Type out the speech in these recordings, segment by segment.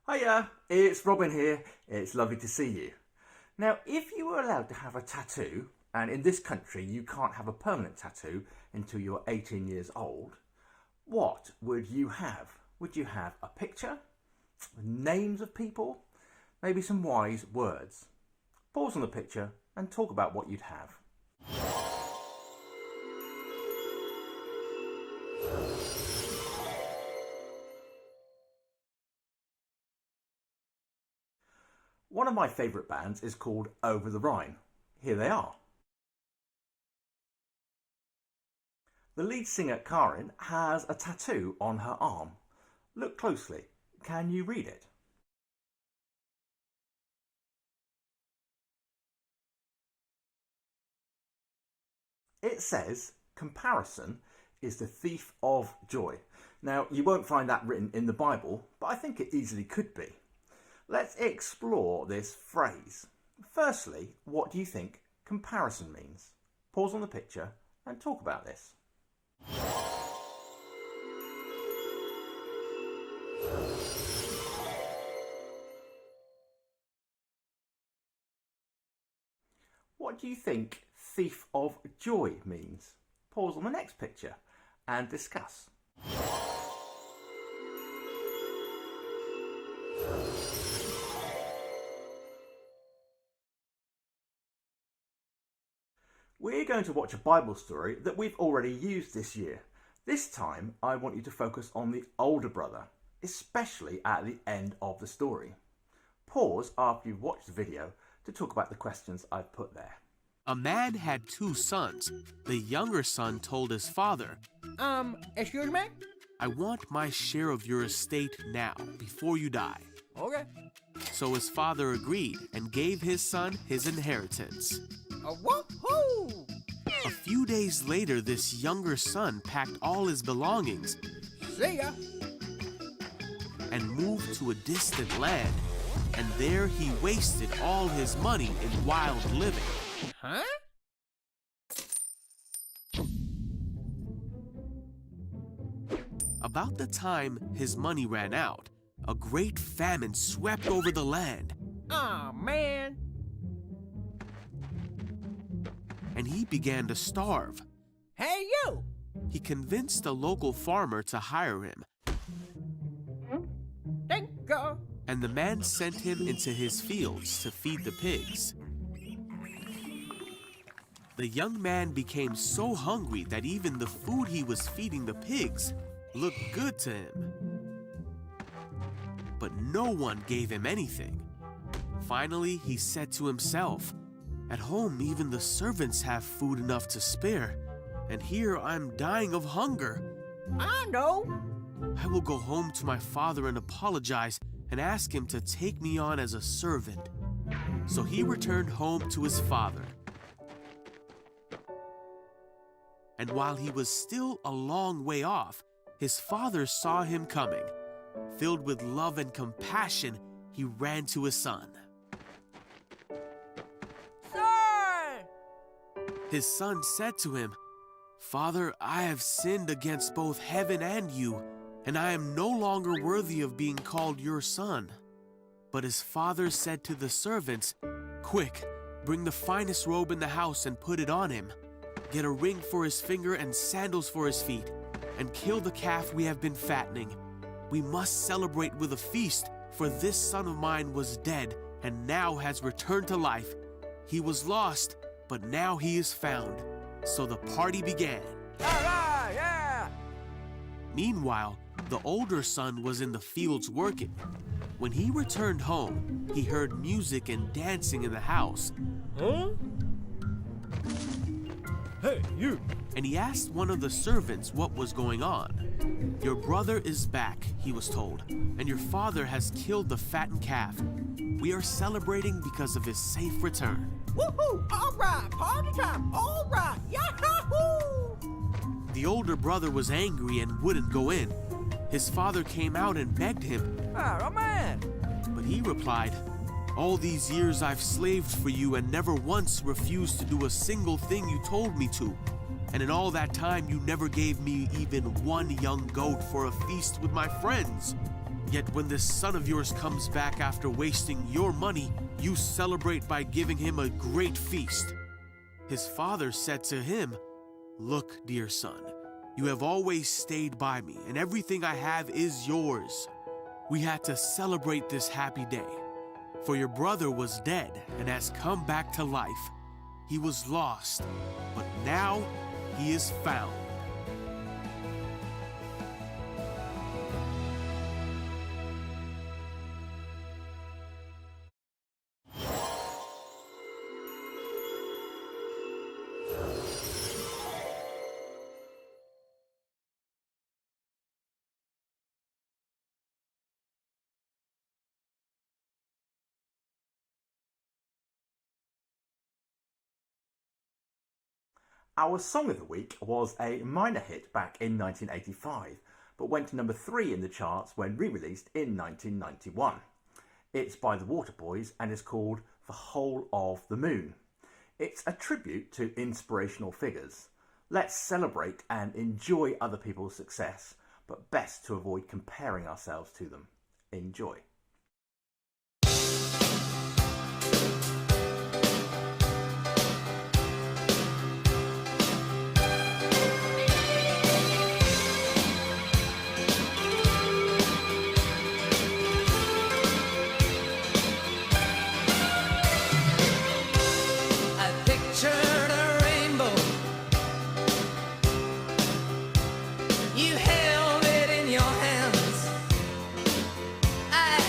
Hiya, it's Robin here. It's lovely to see you. Now, if you were allowed to have a tattoo, and in this country you can't have a permanent tattoo until you're 18 years old, what would you have? Would you have a picture, names of people, maybe some wise words? Pause on the picture and talk about what you'd have. One of my favourite bands is called Over the Rhine. Here they are. The lead singer Karin has a tattoo on her arm. Look closely. Can you read it? It says, "Comparison is the thief of joy." Now, you won't find that written in the Bible, but I think it easily could be. Let's explore this phrase. Firstly, what do you think comparison means? Pause on the picture and talk about this. What do you think thief of joy means? Pause on the next picture and discuss. We're going to watch a Bible story that we've already used this year. This time I want you to focus on the older brother, especially at the end of the story. Pause after you've watched the video to talk about the questions I've put there. A man had two sons. The younger son told his father, Excuse me? "I want my share of your estate now, before you die." Okay. So his father agreed and gave his son his inheritance. Woohoo! A few days later, this younger son packed all his belongings See ya. and moved to a distant land. And there he wasted all his money in wild living. Huh? About the time his money ran out, a great famine swept over the land, Aw, man. and he began to starve. Hey, you. He convinced a local farmer to hire him, Thank you. and the man sent him into his fields to feed the pigs. The young man became so hungry that even the food he was feeding the pigs looked good to him. But no one gave him anything. Finally, he said to himself, "At home, even the servants have food enough to spare, and here I'm dying of hunger. I know. I will go home to my father and apologize and ask him to take me on as a servant." So he returned home to his father. And while he was still a long way off, his father saw him coming. Filled with love and compassion, he ran to his son. Son! His son said to him, "Father, I have sinned against both heaven and you, and I am no longer worthy of being called your son." But his father said to the servants, "Quick, bring the finest robe in the house and put it on him. Get a ring for his finger and sandals for his feet, and kill the calf we have been fattening. We must celebrate with a feast, for this son of mine was dead and now has returned to life. He was lost, but now he is found." So the party began. All right, yeah. Meanwhile, the older son was in the fields working. When he returned home, he heard music and dancing in the house, Huh? Hey, you. and he asked one of the servants what was going on. "Your brother is back," he was told, "and your father has killed the fattened calf. We are celebrating because of his safe return." Woohoo! All right, party time. All right, yahoo! The older brother was angry and wouldn't go in. His father came out and begged him, Oh, man. but he replied, "All these years I've slaved for you and never once refused to do a single thing you told me to. And in all that time you never gave me even one young goat for a feast with my friends. Yet when this son of yours comes back after wasting your money, you celebrate by giving him a great feast." His father said to him, "Look, dear son, you have always stayed by me, and everything I have is yours. We had to celebrate this happy day, for your brother was dead and has come back to life. He was lost, but now he is found." Our song of the week was a minor hit back in 1985, but went to number 3 in the charts when re-released in 1991. It's by the Waterboys and is called "The Whole of the Moon." It's a tribute to inspirational figures. Let's celebrate and enjoy other people's success, but best to avoid comparing ourselves to them. Enjoy. You held it in your hands. I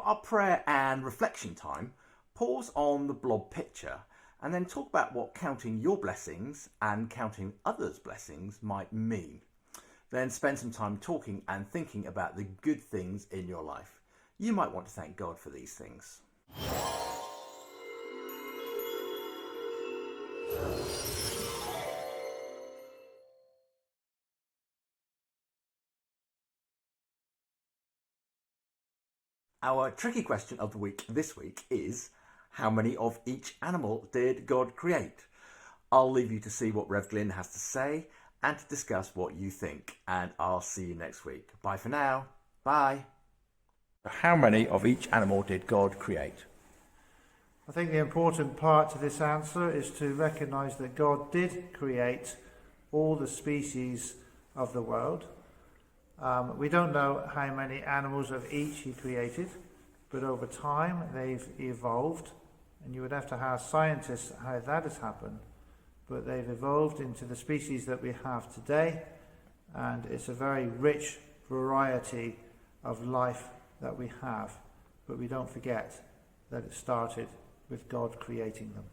our prayer and reflection time, pause on the blob picture and then talk about what counting your blessings and counting others' blessings might mean. Then spend some time talking and thinking about the good things in your life. You might want to thank God for these things. Our tricky question of the week this week is, how many of each animal did God create? I'll leave you to see what Rev Glyn has to say and to discuss what you think, and I'll see you next week. Bye for now. Bye. How many of each animal did God create? I think the important part to this answer is to recognise that God did create all the species of the world. We don't know how many animals of each he created, but over time they've evolved, and you would have to ask scientists how that has happened, but they've evolved into the species that we have today, and it's a very rich variety of life that we have, but we don't forget that it started with God creating them.